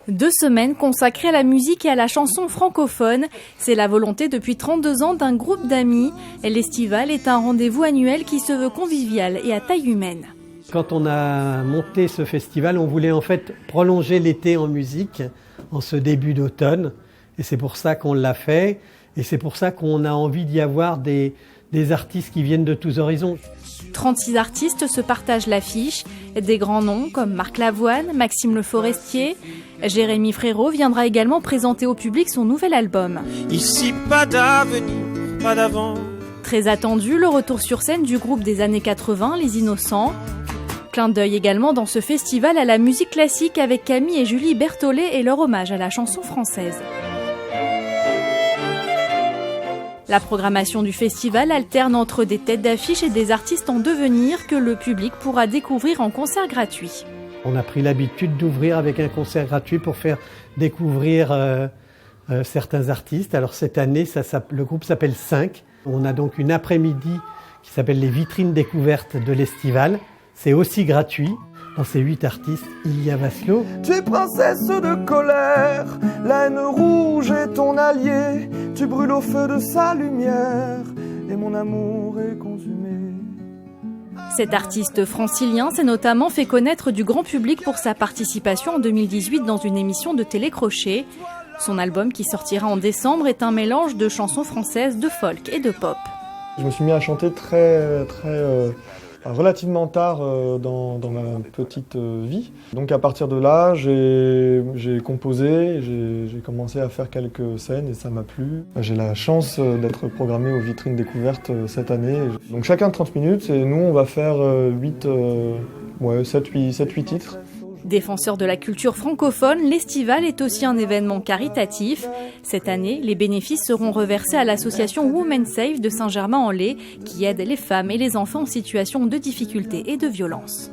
2 semaines consacrées à la musique et à la chanson francophone. C'est la volonté depuis 32 ans d'un groupe d'amis. L'Estival est un rendez-vous annuel qui se veut convivial et à taille humaine. Quand on a monté ce festival, on voulait en fait prolonger l'été en musique en ce début d'automne. Et c'est pour ça qu'on l'a fait. Et c'est pour ça qu'on a envie d'y avoir des artistes qui viennent de tous horizons. 36 artistes se partagent l'affiche. Des grands noms comme Marc Lavoine, Maxime Le Forestier. Jérémy Frérot viendra également présenter au public son nouvel album. Ici, pas d'avenir, pas d'avant. Très attendu, le retour sur scène du groupe des années 80, Les Innocents. Clin d'œil également dans ce festival à la musique classique avec Camille et Julie Berthollet et leur hommage à la chanson française. La programmation du festival alterne entre des têtes d'affiche et des artistes en devenir que le public pourra découvrir en concert gratuit. On a pris l'habitude d'ouvrir avec un concert gratuit pour faire découvrir certains artistes. Alors cette année, le groupe s'appelle 5. On a donc une après-midi qui s'appelle les vitrines découvertes de l'Estival. C'est aussi gratuit. Dans ces 8 artistes, il y a Vaslo. Tu es princesse de colère, la haine rouge est ton allié. Tu brûles au feu de sa lumière et mon amour est consumé. Cet artiste francilien s'est notamment fait connaître du grand public pour sa participation en 2018 dans une émission de télé-crochet. Son album qui sortira en décembre est un mélange de chansons françaises, de folk et de pop. Je me suis mis à chanter relativement tard dans ma petite vie. Donc à partir de là, j'ai composé, j'ai commencé à faire quelques scènes et ça m'a plu. J'ai la chance d'être programmé aux vitrines découvertes cette année. Donc chacun 30 minutes et nous on va faire 7-8 titres. Défenseur de la culture francophone, l'Estival est aussi un événement caritatif. Cette année, les bénéfices seront reversés à l'association Women Safe de Saint-Germain-en-Laye qui aide les femmes et les enfants en situation de difficulté et de violence.